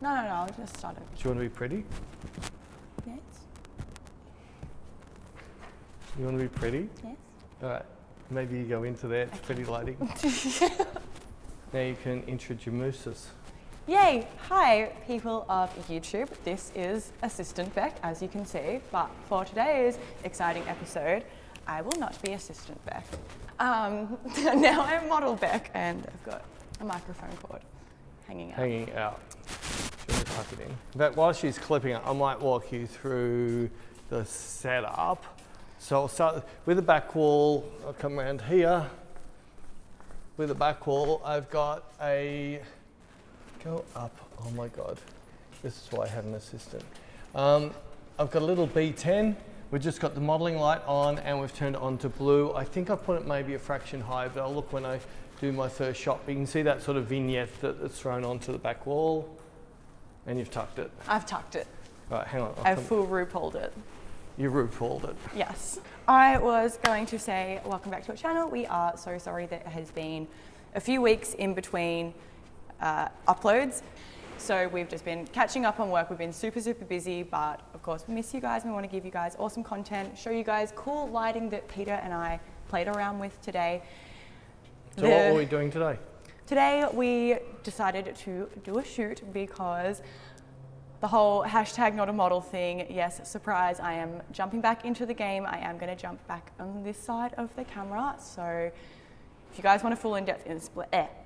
No, I'll just start it. Do you want to be pretty? Yes. You want to be pretty? Yes. All right. Maybe you go into there. It's pretty lighting. Now you can introduce us. Yay! Hi, people of YouTube. This is Assistant Bec, as you can see. But for today's exciting episode, I will not be Assistant Bec. Now I'm Model Bec, and I've got a microphone cord hanging out. Hanging out. Should we tuck it in? But while she's clipping it, I might walk you through the setup. So I'll start with the back wall. I'll come around here. With the back wall, I've got a, go up, oh my God. This is why I had an assistant. I've got a little B10. We've just got the modeling light on and we've turned it on to blue. I think I've put it maybe a fraction high, but I'll look when I do my first shot. But you can see that sort of vignette that's thrown onto the back wall. And you've tucked it. I've tucked it. All right, hang on. I've full RuPauled it. You RuPauled it. Yes. I was going to say, welcome back to our channel. We are so sorry that it has been a few weeks in between uploads. So we've just been catching up on work. We've been super busy, but of course we miss you guys and we want to give you guys awesome content, show you guys cool lighting that Peter and I played around with today. So what were we doing today? Today we decided to do a shoot because the whole hashtag not a model thing, yes, surprise, I am jumping back into the game. I am going to jump back on this side of the camera. So if you guys want a full in-depth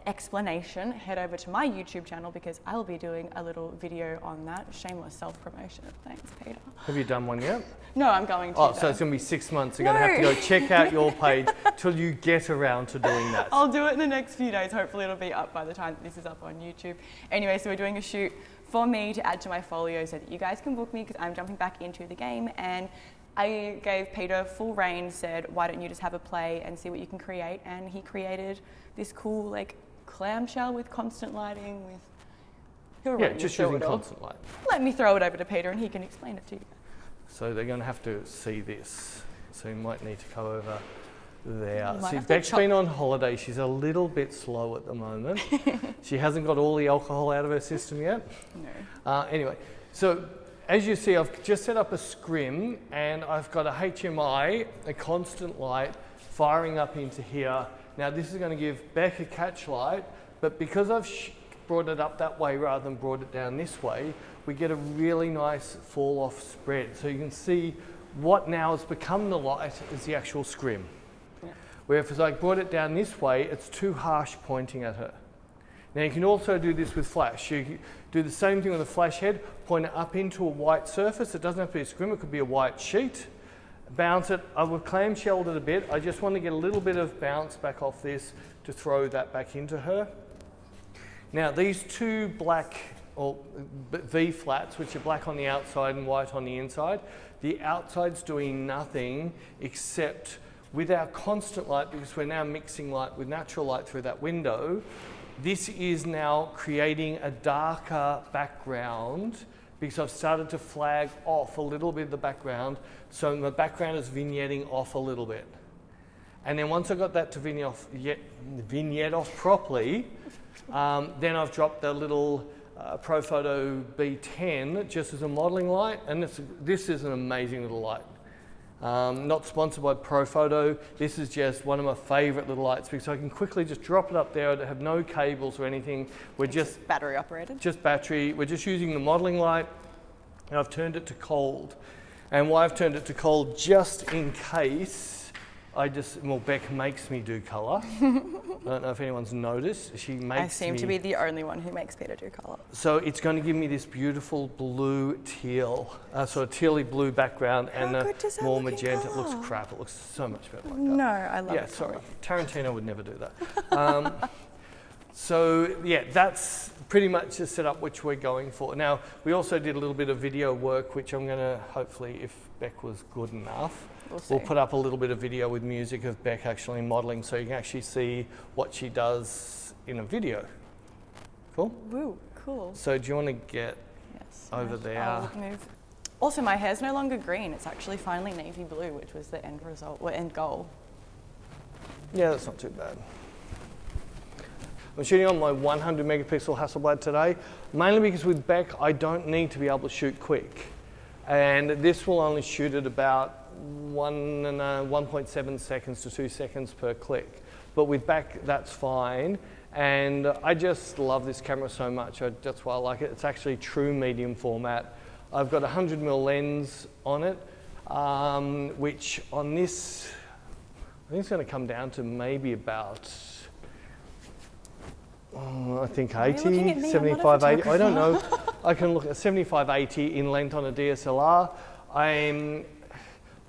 explanation, head over to my YouTube channel because I'll be doing a little video on that. Shameless self-promotion. Thanks, Peter. Have you done one yet? No, I'm going to. Oh, so it's going to be 6 months. You're going to have to go check out your page till you get around to doing that. I'll do it in the next few days. Hopefully it'll be up by the time that this is up on YouTube. Anyway, so we're doing a shoot for me to add to my folio so that you guys can book me because I'm jumping back into the game. And I gave Peter full reign, said, why don't you just have a play and see what you can create? And he created this cool like clamshell with constant lighting with... Yeah, just using constant light. Let me throw it over to Peter and he can explain it to you. So they're going to have to see this. So you might need to go over there. See, have to Bec's been on holiday. She's a little bit slow at the moment. She hasn't got all the alcohol out of her system yet. No. Anyway, so as you see, I've just set up a scrim and I've got a HMI, a constant light, firing up into here. Now this is going to give Bec a catch light, but because I've brought it up that way rather than brought it down this way, we get a really nice fall off spread. So you can see what now has become the light is the actual scrim. Yeah. Where if I brought it down this way, it's too harsh pointing at her. Now you can also do this with flash. You do the same thing with a flash head, point it up into a white surface. It doesn't have to be a scrim, it could be a white sheet. Bounce it, I would clamshelled it a bit. I just want to get a little bit of bounce back off this to throw that back into her. Now these two black or V flats, which are black on the outside and white on the inside, the outside's doing nothing except with our constant light, because we're now mixing light with natural light through that window, this is now creating a darker background because I've started to flag off a little bit of the background, so the background is vignetting off a little bit. And then once I got that to vignette off properly, then I've dropped the little Profoto B10 just as a modeling light, and this is an amazing little light. Not sponsored by Profoto. This is just one of my favorite little lights because I can quickly just drop it up there. I have no cables or anything. We're just battery operated. Just battery. We're just using the modeling light, and I've turned it to cold. And why I've turned it to cold, just in case well, Bec makes me do colour. I don't know if anyone's noticed. She makes me. I seem to be the only one who makes Peter do colour. So it's going to give me this beautiful blue teal, sort of tealy blue background. How and good does that more look in magenta. It colour? looks crap. It looks so much better like that. No, I love it. Yeah, sorry. Tarantino would never do that. So yeah, that's pretty much the setup which we're going for. Now, we also did a little bit of video work, which I'm going to, hopefully, if Bec was good enough, we'll put up a little bit of video with music of Bec actually modelling so you can actually see what she does in a video. Cool? Woo, cool. So do you want to get over there? I'll move. Also, my hair's no longer green. It's actually finally navy blue, which was the end result, or end goal. Yeah, that's not too bad. I'm shooting on my 100 megapixel Hasselblad today, mainly because with Bec, I don't need to be able to shoot quick. And this will only shoot at about 1.7 seconds to 2 seconds per click. But with Bec, that's fine. And I just love this camera so much, that's why I like it. It's actually true medium format. I've got a 100mm lens on it, which on this, I think it's going to come down to maybe about, I think 80, 75, 80, I don't know. I can look at 75, 80 in length on a DSLR. I'm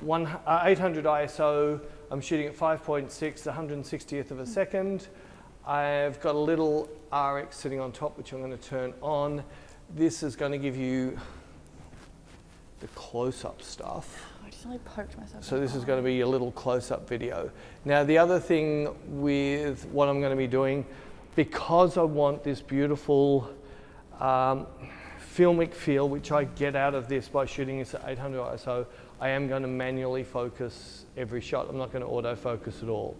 800 ISO, I'm shooting at 5.6, the 160th of a second. I've got a little RX sitting on top, which I'm going to turn on. This is going to give you the close-up stuff. I just only poked myself. So this is going to be a little close-up video. Now the other thing with what I'm going to be doing, because I want this beautiful filmic feel, which I get out of this by shooting this at 800 ISO, I am going to manually focus every shot. I'm not going to autofocus at all.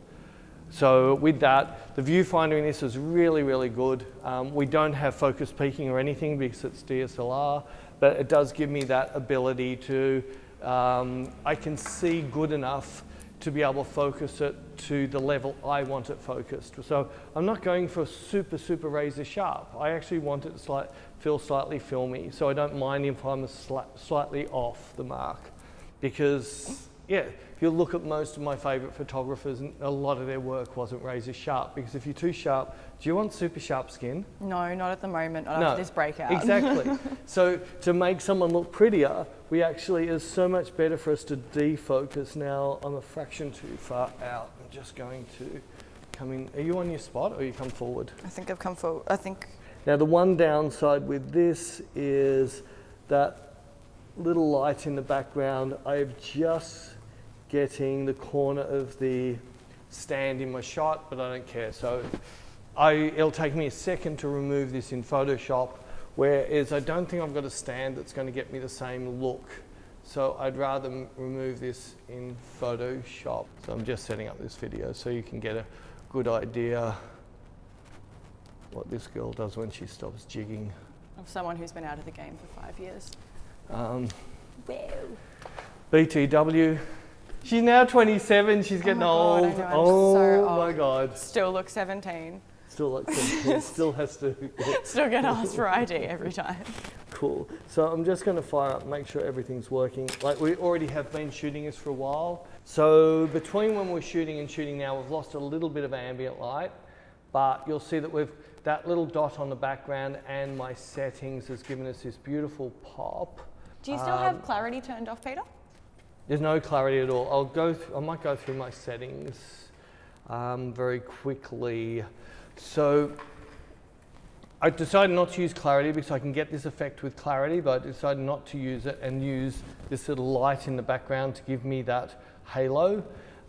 So with that, the viewfinder in this is really, really good. We don't have focus peaking or anything because it's DSLR, but it does give me that ability to, I can see good enough to be able to focus it to the level I want it focused. So I'm not going for super, super razor sharp. I actually want it to feel slightly filmy, so I don't mind if I'm slightly off the mark. Because, yeah, if you look at most of my favourite photographers, a lot of their work wasn't razor sharp, because if you're too sharp, do you want super sharp skin? No, not at the moment, not after this breakout. Exactly. So to make someone look prettier, it's so much better for us to defocus. Now I'm a fraction too far out. I'm just going to come in. Are you on your spot or you come forward? I think I've come forward, Now the one downside with this is that little light in the background. I'm just getting the corner of the stand in my shot, but I don't care. So it'll take me a second to remove this in Photoshop, whereas I don't think I've got a stand that's going to get me the same look. So I'd rather remove this in Photoshop. So I'm just setting up this video so you can get a good idea what this girl does when she stops jigging. Of someone who's been out of the game for 5 years. BTW. She's now 27, she's getting old. God, so old. My God. Still looks 17. Still looks 17, still has to. Still get asked for ID every time. Cool. So I'm just going to fire up, make sure everything's working. Like we already have been shooting this for a while. So between when we're shooting and shooting now, we've lost a little bit of ambient light, but you'll see that that little dot on the background and my settings has given us this beautiful pop. Do you still have clarity turned off, Peter? There's no clarity at all. I might go through my settings very quickly. So I decided not to use clarity because I can get this effect with clarity, but I decided not to use it and use this little light in the background to give me that halo.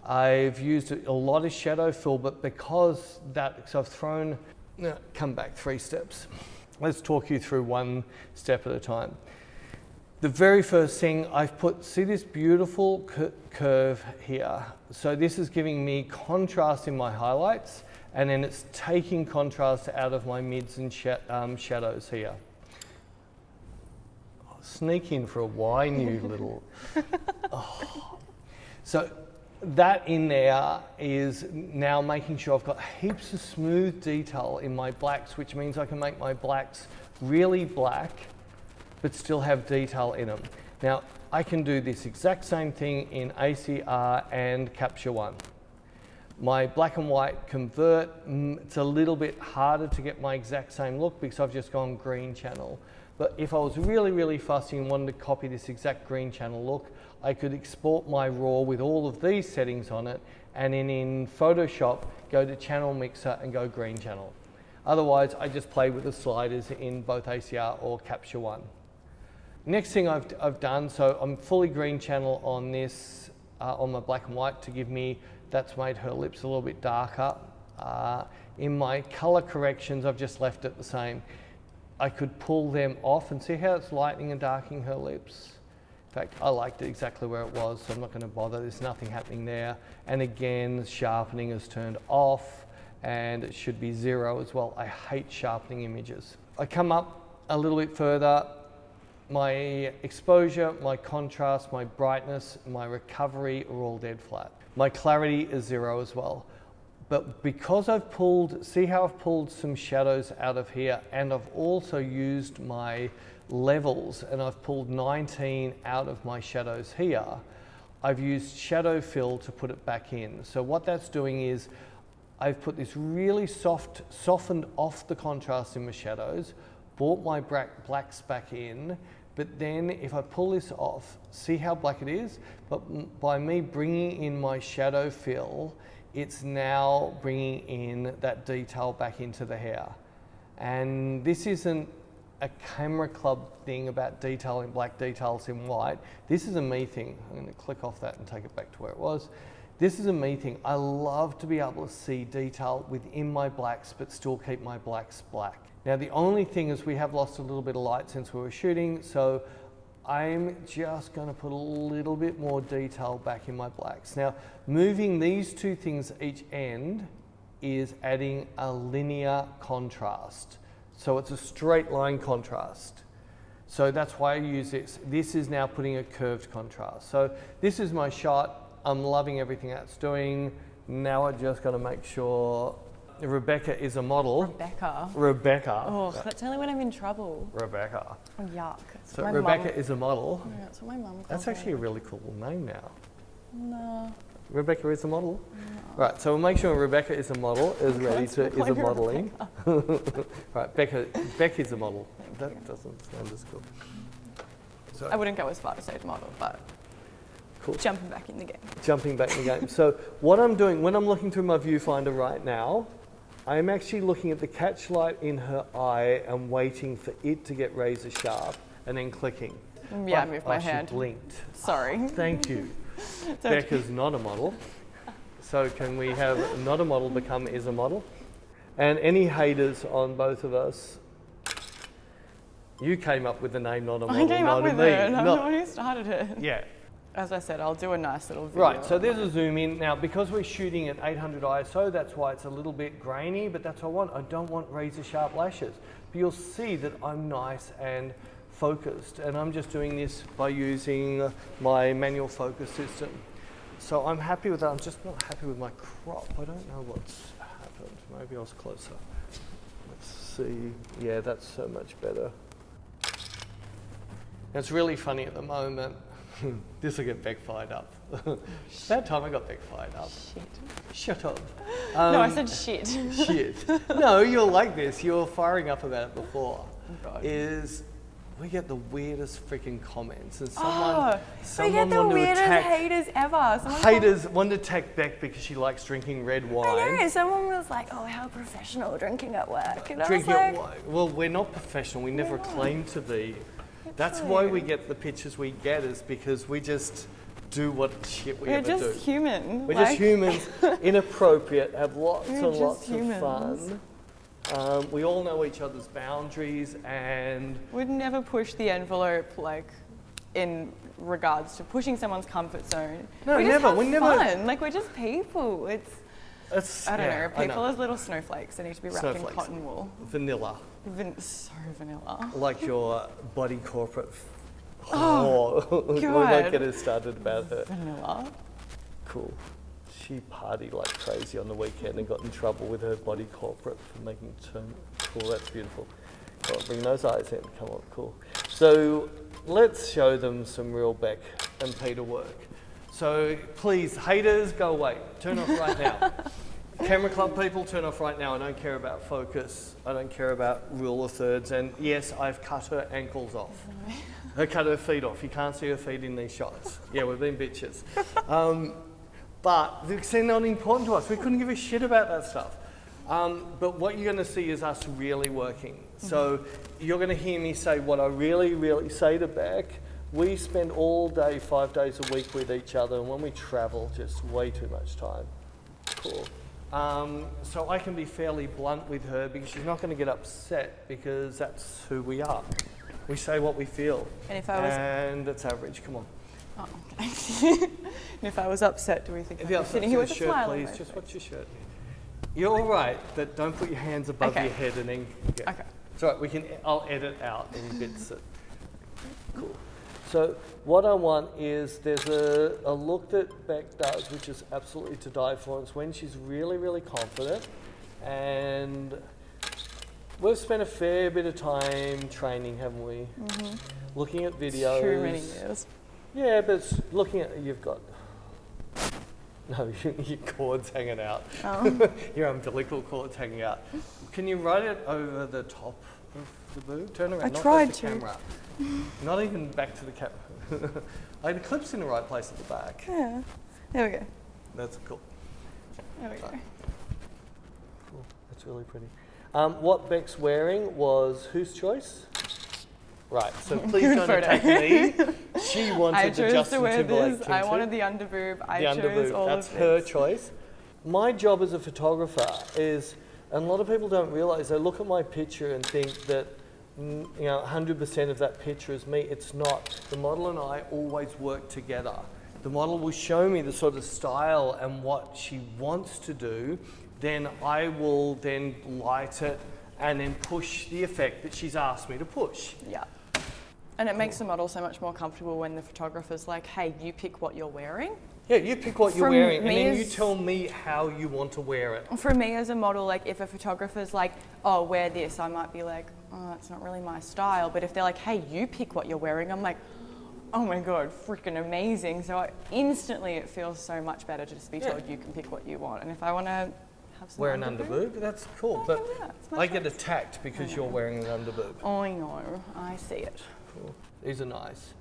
I've used a lot of shadow fill, but because so I've thrown, come back 3 steps. Let's talk you through one step at a time. The very first thing I've put, see this beautiful curve here. So this is giving me contrast in my highlights, and then it's taking contrast out of my mids and shadows here. Oh, sneak in for a whine, you little. Oh. So that in there is now making sure I've got heaps of smooth detail in my blacks, which means I can make my blacks really black, but still have detail in them. Now, I can do this exact same thing in ACR and Capture One. My black and white convert, it's a little bit harder to get my exact same look because I've just gone green channel. But if I was really, really fussy and wanted to copy this exact green channel look, I could export my RAW with all of these settings on it, and then in Photoshop, go to Channel Mixer and go green channel. Otherwise, I just play with the sliders in both ACR or Capture One. Next thing I've done, so I'm fully green channel on this, on my black and white to give me, that's made her lips a little bit darker. In my color corrections, I've just left it the same. I could pull them off and see how it's lightening and darkening her lips. In fact, I liked it exactly where it was, so I'm not going to bother. There's nothing happening there. And again, the sharpening is turned off. and it should be 0 as well. I hate sharpening images. I come up a little bit further. My exposure, my contrast, my brightness, my recovery are all dead flat. My clarity is 0 as well. But because I've pulled, see how I've pulled some shadows out of here, and I've also used my levels, and I've pulled 19 out of my shadows here. I've used shadow fill to put it back in. So what that's doing is I've put this really softened off the contrast in my shadows, brought my blacks back in, but then if I pull this off, see how black it is? But by me bringing in my shadow fill, it's now bringing in that detail back into the hair. And this isn't a camera club thing about detailing black, details in white. This is a me thing. I'm going to click off that and take it back to where it was. This is a me thing. I love to be able to see detail within my blacks, but still keep my blacks black. Now the only thing is we have lost a little bit of light since we were shooting, so I'm just going to put a little bit more detail back in my blacks. Now, moving these two things each end is adding a linear contrast. So it's a straight line contrast. So that's why I use this. This is now putting a curved contrast. So this is my shot. I'm loving everything that's doing. Now I just got to make sure Rebecca is a model. Rebecca. Oh, that's only when I'm in trouble. Rebecca. Oh, yuck. So Rebecca is a model. Yeah, that's what my mum calls That's actually a really cool name now. No. Rebecca is a model. No. Right, so we'll make sure Rebecca is a model, is a modelling. Right, Beck is a model. That doesn't sound as cool. So, I wouldn't go as far to say model, but cool. Jumping back in the game. Jumping back in the game. So what I'm doing, when I'm looking through my viewfinder right now, I'm actually looking at the catch light in her eye and waiting for it to get razor sharp and then clicking. Yeah, I moved my hand. She blinked. Sorry. Oh, thank you. Becca's not a model. So can we have not a model become is a model? And any haters on both of us? You came up with the name not a model, I came not up with me. it. I'm the one who started it. Yeah. As I said, I'll do a nice little video. Right, so there's a zoom in. Now, because we're shooting at 800 ISO, that's why it's a little bit grainy, but that's what I want. I don't want razor sharp lashes. But you'll see that I'm nice and focused, and I'm just doing this by using my manual focus system. So I'm happy with that. I'm just not happy with my crop. I don't know what's happened. Maybe I was closer. Let's see. Yeah, that's so much better. It's really funny at the moment. This will get Beck fired up. That time I got Beck fired up. Shit. Shut up. No, I said shit. Shit. No, you're like this. You were firing up about it before. God. We get the weirdest freaking comments, and we get the weirdest haters ever. Haters want to attack Beck because she likes drinking red wine. I know. Someone was like, "Oh, how professional drinking at work." And drinking I was like, well, we're not professional. We never claim to be. That's why we get the pictures we get, is because we just do what shit we ever do. We're just human. We're just humans, inappropriate, have lots and lots of fun. We all know each other's boundaries, and we'd never push the envelope like in regards to pushing someone's comfort zone. No, we never. Just have fun. Like, we're just people. I don't know. People as little snowflakes. They need to be wrapped in cotton wool. Vanilla. So vanilla. Like your body corporate. Oh, God. We won't get it started about her. Vanilla. Cool. She partied like crazy on the weekend and got in trouble with her body corporate for making it turn. Cool, that's beautiful. Well, bring those eyes in. Come on, cool. So let's show them some real Bec and Peter work. So please, haters, go away. Turn off right now. Camera club people, turn off right now. I don't care about focus. I don't care about rule of thirds. And yes, I've cut her ankles off. I cut her feet off. You can't see her feet in these shots. Yeah, we've been bitches. But they're not important to us. We couldn't give a shit about that stuff. But what you're going to see is us really working. So you're going to hear me say what I really, really say to Bec. We spend all day, 5 days a week with each other, and when we travel, just way too much time. Cool. So I can be fairly blunt with her because she's not going to get upset, because that's who we are. We say what we feel. And that's average. Come on. Oh, okay. And if I was upset, do we think I'd be sitting here with a smile on my face? Just watch your shirt. You're all right, but don't put your hands above Okay. your head and then. Yeah. Okay. It's all right. I'll edit out any bits that. Cool. So what I want is there's a look that Bec does, which is absolutely to die for. It's when she's really, really confident, and we've spent a fair bit of time training, haven't we? Mm-hmm. Looking at videos. Too many years. Yeah, but it's looking at you've got. No, your cord's hanging out. Oh. Your umbilical cord's hanging out. Can you write it over the top of the boob? Turn around. I not tried the to. Camera. Not even back to the camera. The clip's in the right place at the back. Yeah. There we go. That's cool. There we go. Cool. That's really pretty. What Bec's wearing was whose choice? Right, so please Good don't photo. attack me. She wanted I the chose Justin to wear Timberlake this. I tutu. wanted the underboob. I The chose underboob, all that's of her this. choice. My job as a photographer is, and a lot of people don't realise, they look at my picture and think that 100% of that picture is me. It's not. The model and I always work together. The model will show me the sort of style and what she wants to do, then I will then light it and then push the effect that she's asked me to push. Yeah. And it makes the model so much more comfortable when the photographer's like, hey, you pick what you're wearing. Yeah, you pick what you're From wearing and me then you as- tell me how you want to wear it. For me as a model, like if a photographer's like, oh, wear this, I might be like, oh, it's not really my style. But if they're like, hey, you pick what you're wearing, I'm like, oh my God, freaking amazing. So instantly it feels so much better to just be told you can pick what you want. And if I want to have some Wear an underboob, that's cool. Yeah, But I can do that. It's my I get choice. attacked because you're wearing an underboob. I know, I see it. Cool. These are nice.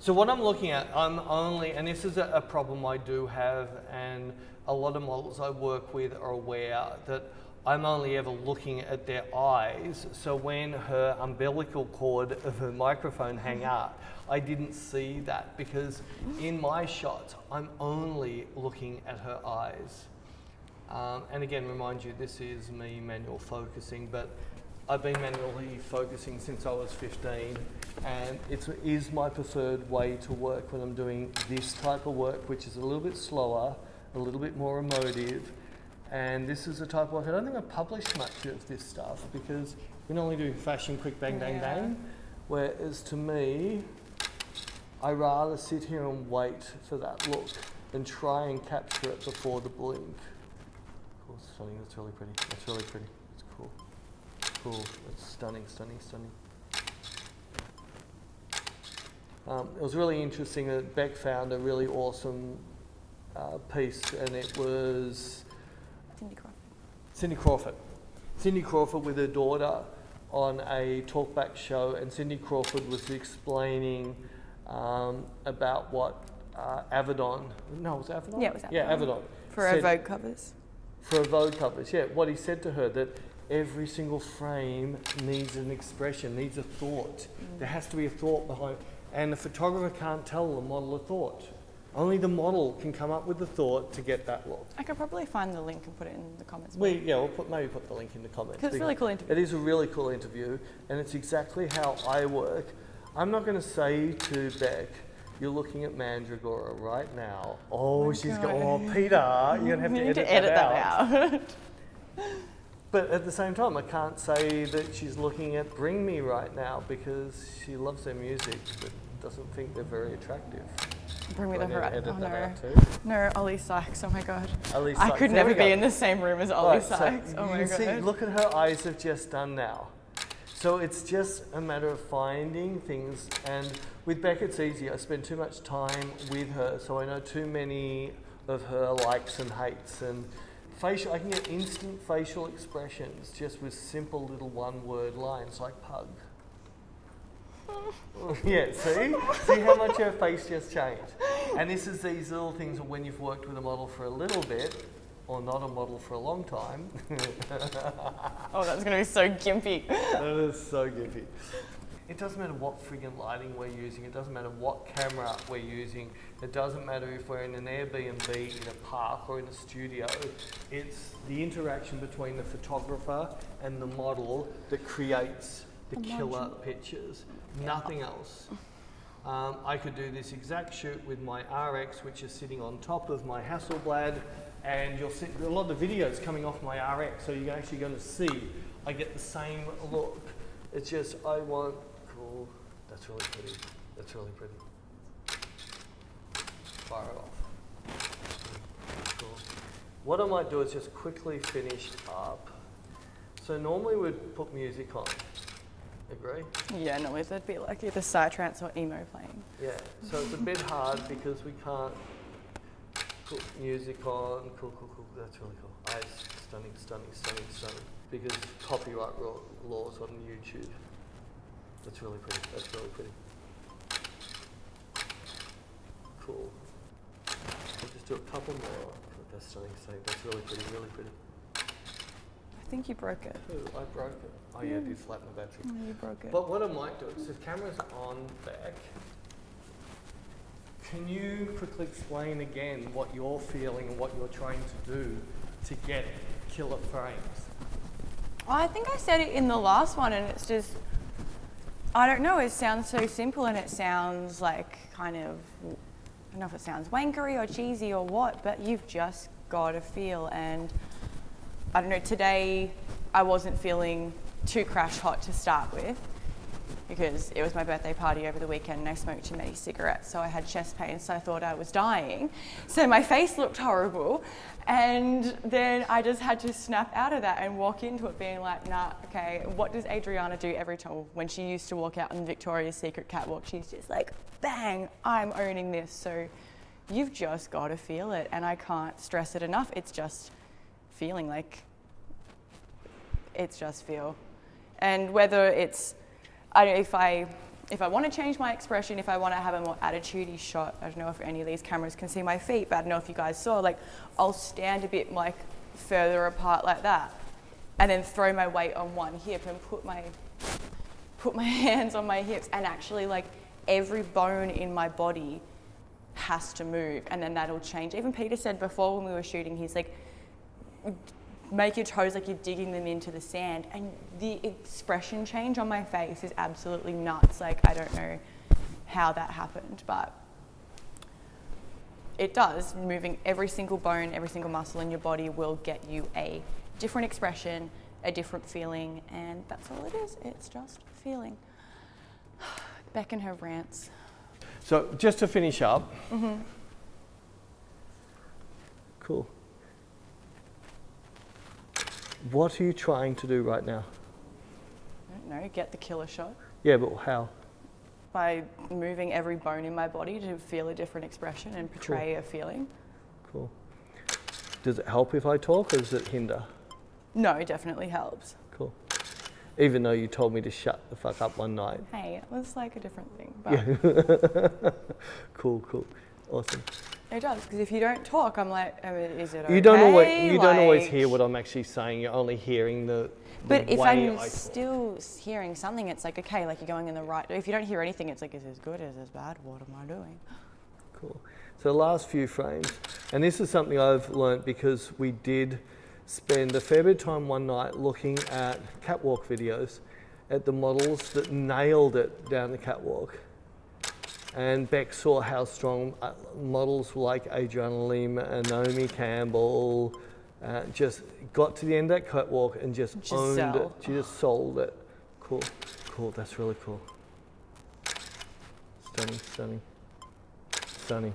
So what I'm looking at, I'm only, and this is a problem I do have, and a lot of models I work with are aware that I'm only ever looking at their eyes. So when her umbilical cord of her microphone hang out, I didn't see that because in my shots, I'm only looking at her eyes. And again, remind you, this is me manual focusing, but I've been manually focusing since I was 15, and it is my preferred way to work when I'm doing this type of work, which is a little bit slower, a little bit more emotive. And this is a type of work, I don't think I've published much of this stuff because we're normally doing fashion, quick, bang, bang, bang. Whereas to me, I rather sit here and wait for that look and try and capture it before the blink. Cool, stunning, that's really pretty, that's really pretty, that's cool. Cool, that's stunning, stunning, stunning. It was really interesting that Bec found a really awesome piece, and it was Cindy Crawford. Cindy Crawford with her daughter on a talkback show, and Cindy Crawford was explaining about what Avedon, no, was it Avedon? Yeah, it was Avedon. Yeah, Avedon. For her Vogue covers. For her Vogue covers, yeah. What he said to her, that every single frame needs an expression, needs a thought. There has to be a thought behind, and the photographer can't tell the model a thought. Only the model can come up with the thought to get that look. I could probably find the link and put it in the comments. We'll maybe put the link in the comments. Because it's a really cool interview. It is a really cool interview, and it's exactly how I work. I'm not going to say to Bec, you're looking at Mandragora right now. Oh, she's got, oh, Peter, you're going to have to edit that out. But at the same time, I can't say that she's looking at Bring Me right now because she loves their music but doesn't think they're very attractive. Bring Me the Horizon. Oh no. No, Ollie Sykes, oh my God. Ollie I Sykes. could There never we go. be in the same room as Ollie Right, Sykes. so Oh you my can God. see, look at her eyes have just done now. So it's just a matter of finding things, and with Bec it's easy. I spend too much time with her, so I know too many of her likes and hates, and facial, I can get instant facial expressions just with simple little one-word lines like pug. Yeah, see how much her face just changed. And this is these little things when you've worked with a model for a little bit, or not a model for a long time. Oh, that's going to be so gimpy. That is so gimpy. It doesn't matter what friggin' lighting we're using, it doesn't matter what camera we're using, it doesn't matter if we're in an Airbnb, in a park or in a studio. It's the interaction between the photographer and the model that creates the killer pictures. Nothing else. I could do this exact shoot with my RX, which is sitting on top of my Hasselblad, and you'll see a lot of the videos coming off my RX, so you're actually going to see I get the same look. It's just, I want, cool, that's really pretty, that's really pretty. Fire it off. Cool. What I might do is just quickly finish up. So normally we'd put music on. Agree? Yeah, no, it'd be like either psytrance or emo playing. Yeah, so it's a bit hard because we can't put music on. Cool, cool, cool. That's really cool. Stunning, stunning, stunning, stunning. Because copyright laws on YouTube. That's really pretty. That's really pretty. Cool. I'll just do a couple more. That's stunning, stunning. That's really pretty, really pretty. I think you broke it. Ooh, I broke it. Oh yeah, I did flatten the battery. Oh, you broke it. But what I might do is, the camera's on back. Can you quickly explain again what you're feeling and what you're trying to do to get killer frames? I think I said it in the last one, and it's just, I don't know, it sounds so simple, and it sounds like kind of, I don't know if it sounds wankery or cheesy or what, but you've just got to feel. And I don't know, today I wasn't feeling too crash hot to start with, because it was my birthday party over the weekend and I smoked too many cigarettes, so I had chest pain, so I thought I was dying. So my face looked horrible, and then I just had to snap out of that and walk into it being like, nah, okay, what does Adriana do every time when she used to walk out on Victoria's Secret catwalk? She's just like, bang, I'm owning this. So you've just got to feel it, and I can't stress it enough. It's just feeling, like, it's just feel. And whether it's, I don't know, if I want to change my expression, if I want to have a more attitude-y shot, I don't know if any of these cameras can see my feet, but I don't know if you guys saw, like, I'll stand a bit like further apart like that, and then throw my weight on one hip and put my hands on my hips, and actually, like, every bone in my body has to move, and then that'll change. Even Peter said before when we were shooting, he's like, make your toes like you're digging them into the sand, and the expression change on my face is absolutely nuts. Like, I don't know how that happened, but it does. Moving every single bone, every single muscle in your body will get you a different expression, a different feeling, and that's all it is. It's just feeling. Bec and her rants. So just to finish up. Cool. What are you trying to do right now? I don't know, get the killer shot. Yeah, but how? By moving every bone in my body to feel a different expression and portray a feeling. Cool. Does it help if I talk, or does it hinder? No, it definitely helps. Cool. Even though you told me to shut the fuck up one night. Hey, it was like a different thing. But yeah. Cool, cool. Awesome. It does, because if you don't talk, I'm like, oh, is it okay? You don't always hear what I'm actually saying. You're only hearing the But if way I'm I still hearing something, it's like, okay, like you're going in the right. If you don't hear anything, it's like, is this good? Is this bad? What am I doing? Cool. So the last few frames, and this is something I've learnt because we did spend a fair bit of time one night looking at catwalk videos at the models that nailed it down the catwalk. And Bec saw how strong models like Adriana Lima and Naomi Campbell just got to the end of that catwalk and just owned it. She just sold it. Cool, cool, that's really cool. Stunning, stunning, stunning.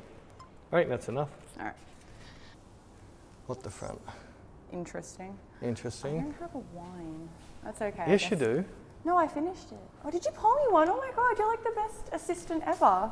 I think that's enough. All right. What the front? Interesting. Interesting. I don't have a wine. That's okay. Yes, you do. No, I finished it. Oh, did you pour me one? Oh my God, you're like the best assistant ever.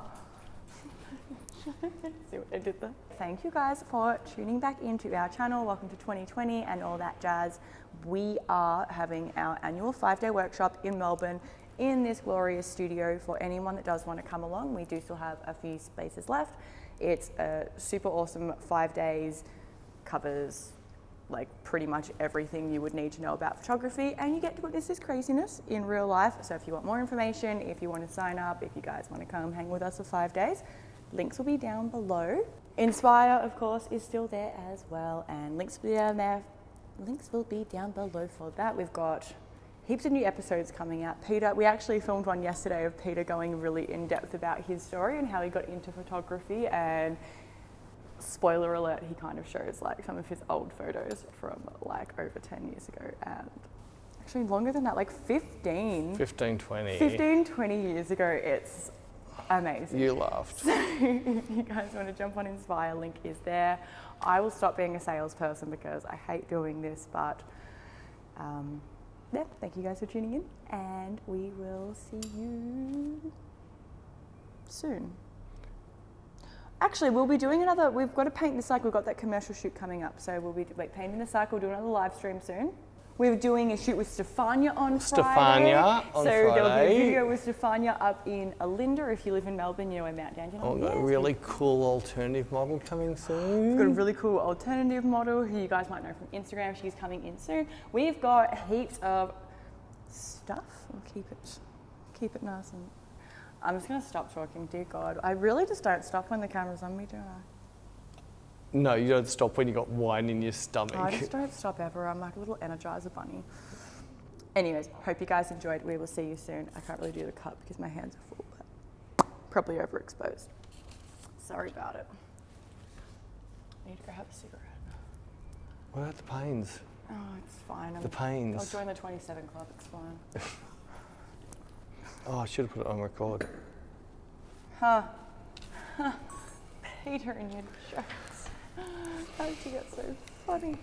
See what I did there? Thank you guys for tuning back into our channel. Welcome to 2020 and all that jazz. We are having our annual 5-day workshop in Melbourne in this glorious studio for anyone that does want to come along. We do still have a few spaces left. It's a super awesome 5 days, covers like pretty much everything you would need to know about photography, and you get to witness this craziness in real life. So if you want more information, if you want to sign up, if you guys want to come hang with us for 5 days, links will be down below. Inspire, of course, is still there as well, and links will be down there. Links will be down below for that. We've got heaps of new episodes coming out. Peter, we actually filmed one yesterday of Peter going really in depth about his story and how he got into photography, and spoiler alert, he kind of shows like some of his old photos from like over 10 years ago, and actually longer than that, like 15, 20 years ago. It's amazing. You laughed. So if you guys want to jump on Inspire, link is there. I will stop being a salesperson because I hate doing this, but yeah, thank you guys for tuning in, and we will see you soon. Actually, we'll be doing another, we've got to paint the cycle, we've got that commercial shoot coming up, so we'll be painting the cycle, do another live stream soon. We're doing a shoot with Stefania on Friday. So there'll be a video with Stefania up in Alinda. If you live in Melbourne, you know where Mount Dandenong is. We've got a really cool alternative model coming soon. We've got a really cool alternative model who you guys might know from Instagram. She's coming in soon. We've got heaps of stuff. We'll keep it nice, and I'm just gonna stop talking, dear God. I really just don't stop when the camera's on me, do I? No, you don't stop when you got wine in your stomach. I just don't stop ever. I'm like a little Energizer bunny. Anyways, hope you guys enjoyed. We will see you soon. I can't really do the cut because my hands are full, but probably overexposed. Sorry about it. I need to go have a cigarette. What about the pains? Oh, it's fine. The pains. I'll join the 27 club. It's fine. Oh, I should have put it on record. Huh. Peter in your jokes. How did you get so funny?